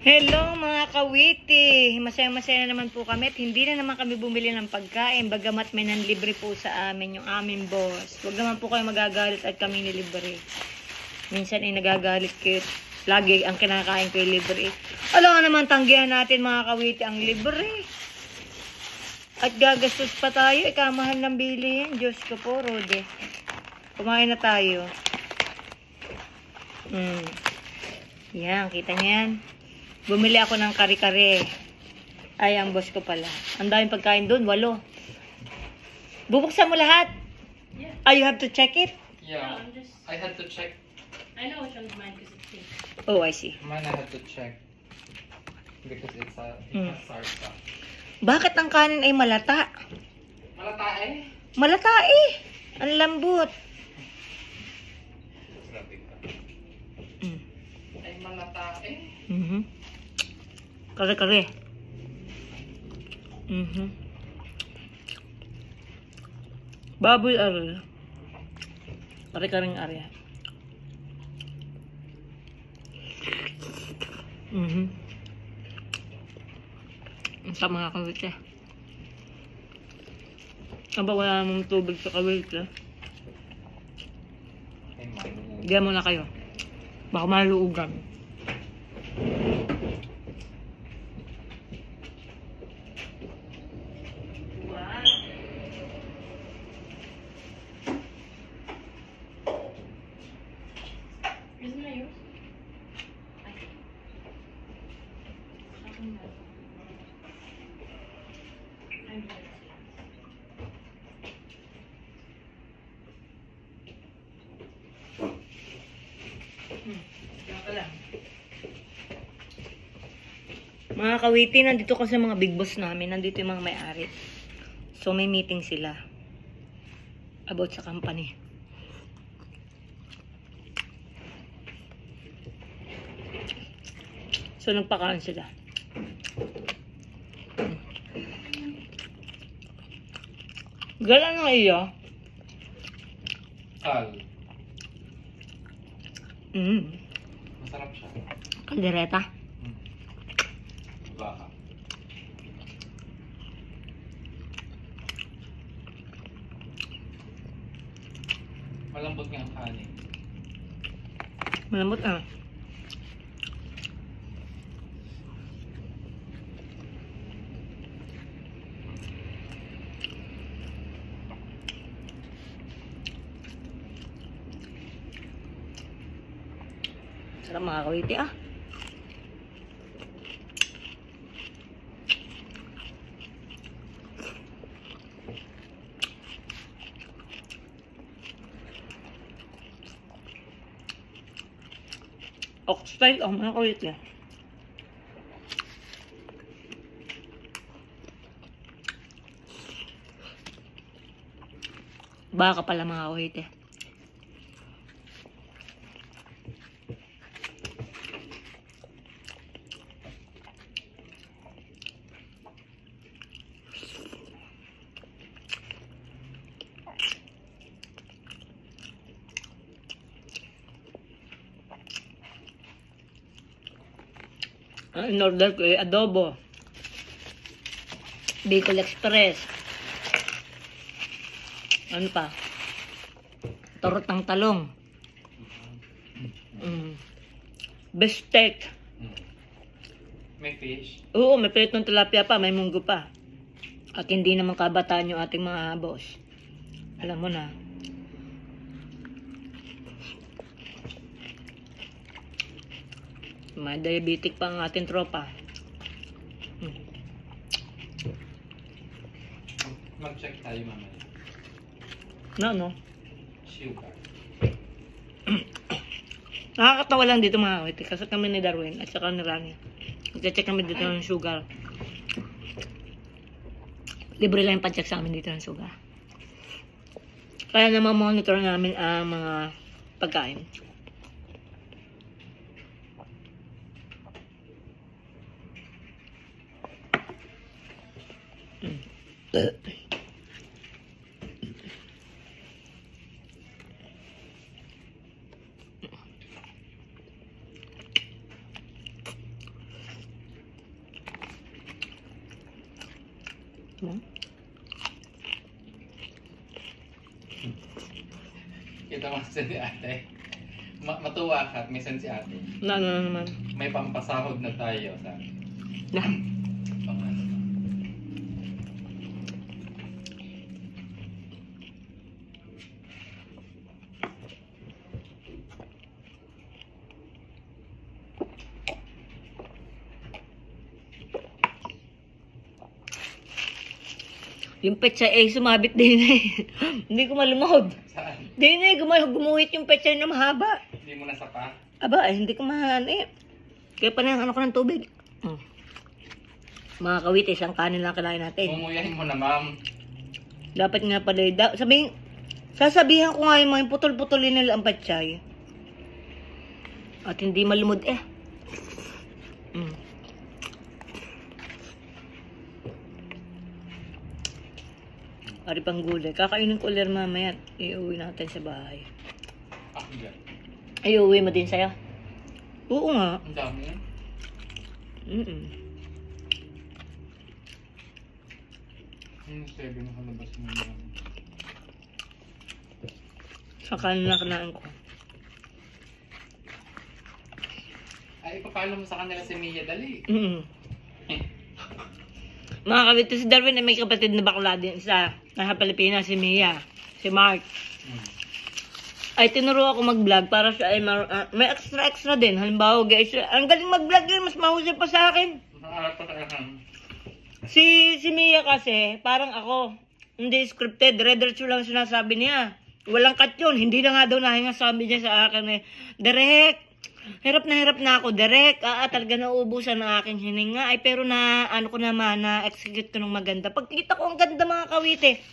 Hello mga kawiti! Masaya-masaya na naman po kami at hindi na naman kami bumili ng pagkain bagamat may nanlibre po sa amin yung aming boss. Huwag naman po kayo magagalit at kami nilibre. Minsan ay nagagalit kayo. Lagi ang kinakain ko yung libre. Alam naman tanggihan natin mga kawiti ang libre. At gagastos pa tayo. Ikamahal ng bili yan. Diyos ko po, Rode. Kumain na tayo. Yan, kita niyo yan. Bumili ako ng kare-kare. Ay, ang boss ko pala. Ang daming pagkain doon, 8. Bubuksan mo lahat? Yeah. Ah, you have to check it? Yeah, I had to check. I know which one's mine because it's pink. Oh, I see. Mine I had to check. Because it's a sour stuff. Bakit ang kanin ay malata? Malata eh. Malata eh. Ang lambot. Ay malata eh. Kare-kare. Baboy ari. Kare-kareng ari. Sa mga kawite. Aba, wala namang tubig sa kawite. Diyan muna kayo. Baka maluugan. Isn't that yours? Mga kawiti, nandito kasi mga big boss namin. Nandito yung mga may-ari. So, may meeting sila. About sa company. So, nagpakaan sila. Gala na iyo. Kal. Masarap siya. Kaldereta. Baka. Malambot nga ang kanin. Malambot ah. Sarap mga kawiti ah. Oxstyle ang mga kawiti. Baka pala mga kawiti. In order ko adobo. Bicol Express. Ano pa? Torot ng talong. Beefsteak. May fish. Oo, may pritong tilapia pa, may munggo pa. At hindi naman kabataan yung ating mga boss. Alam mo na. May diabetic pa ang ating tropa. Mag-check tayo mamaya. No. Sugar. Nakakatawa lang dito mga kawiti. Kasi kami ni Darwin at saka ni Rania. Nag-check kami dito ng sugar. Libre lang yung pa-check sa amin dito ng sugar. Kaya naman monitor namin ang mga pagkain. Kita mo sa si ate. Matuwa ka at minsan si ate. Na naman. May pampasahod na tayo sa Na. pang ano. Yung petsa sumabit din eh. Hindi ko malumahod. Saan? Din eh, gumuhit yung petsa na mahaba. Hindi mo nasapa? Aba, hindi ko mahan eh. Kaya pa na ko ng tubig. Mga kawit, isang kanin lang kailangan natin. Umuyahin mo na, ma'am. Dapat nga pala, sasabihan ko nga yung mga putol-putulin nila ang pechay. At hindi malumod eh. Ari pang gulay. Kakainin ko ulit mamaya. Iuwi natin sa bahay. Ako yan. Ay, uwi mo din sa'yo? Oo nga. Ang dami yan. Yung 7 na kalabas mo yan. Sa kanin na kanain ko. Ay, ipapalo mo sa kanila si Mia, dali. Mga kabito, si Darwin ay may kapatid na bakla din sa nasa Pilipinas, si Mia, si Mark. Ay tinuro ako mag-vlog para siya ay may extra din. Halimbawa guys, ang galing mag-vlog din, mas mahusay pa sa akin. Si Mia kasi, parang ako, hindi scripted, diretso lang sinasabi niya. Walang cut yun, hindi na nga daw nahinga sabi niya sa akin eh, direct. Hirap na ako, direct. Talaga nauubusan ang aking hininga. Ay, pero ano ko naman, na-execute ko ng maganda. Pagkita ko ang ganda mga kawite,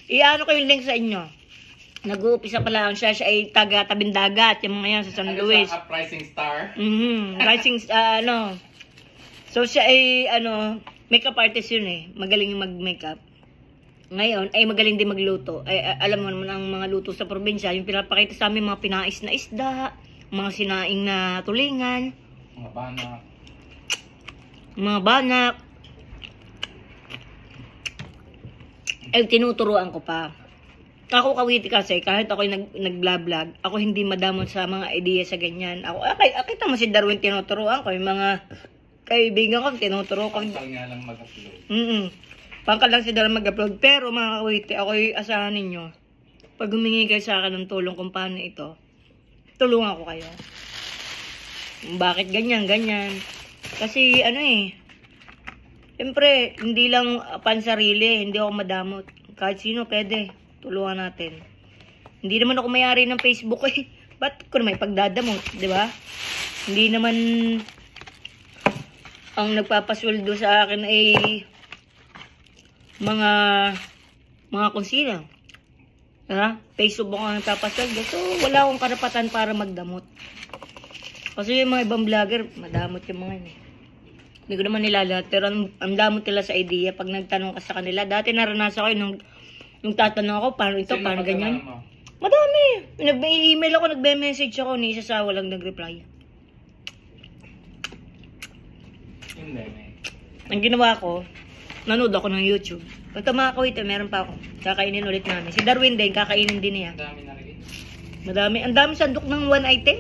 i-ano ko yung link sa inyo. Nag-uupisa pa lang siya ay taga-tabindagat, yung mga yan sa San Luis. Rising star. Rising, So, siya ay, makeup artist yun eh. Magaling yung mag-makeup. Ngayon, ay magaling din magluto. Ay, alam mo naman ang mga luto sa probinsya, yung pinapakita sa amin mga pinais na isda, mga sinaing na tulingan, mga banak. Ay, tinuturuan ko pa. Ako kawiti kasi, kahit ako'y nag-vlog, ako hindi madamot sa mga idea sa ganyan. Ako, kita mo si Darwin, tinuturuan ko. Yung mga kaibigan ko, tinuturuan ko. Pangkal nga lang mag-upload. Pangkal lang si Darwin mag-upload. Pero mga kawiti, ako'y asahan ninyo. Pag humingi kayo sa akin ng tulong kung paano ito, tulungan ko kayo. Bakit ganyan? Kasi siyempre, hindi lang pansarili, hindi ako madamot. Kahit sino pwede, tulungan natin. Hindi naman ako may-ari ng Facebook eh. Ba't ko naman ipagdadamot, di ba? Hindi naman ang nagpapasweldo sa akin ay mga konsina. Facebook ang nagpapasweldo. So, wala akong karapatan para magdamot. Kasi yung mga ibang vlogger, madamot yung mga yun. Hindi ko naman nila lahat. Pero ang damot nila sa idea pag nagtanong ka sa kanila. Dati naranasan ko nung tatanong ako, paano ito, paano ganyan. Madami. Nag-email ako, nagbe-message ako, ni isa sa walang nag-reply. Hindi. Ang ginawa ko, nanood ako ng YouTube. Pagka mga kawite, meron pa ako. Kakainin ulit namin. Si Darwin din, kakainin din niya. Dami na rin. Madami. Ang dami sandok ng one item.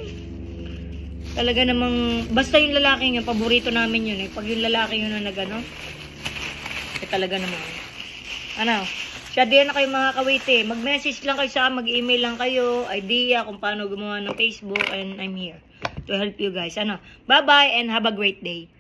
Talaga namang, basta yung lalaki yun, paborito namin yun eh. Pag yung lalaki yun na nagano, talaga naman. Siya din na kayo mga kawite. Mag-message lang kayo sa akin, mag-email lang kayo, idea kung paano gumawa ng Facebook, and I'm here to help you guys. Bye-bye and have a great day.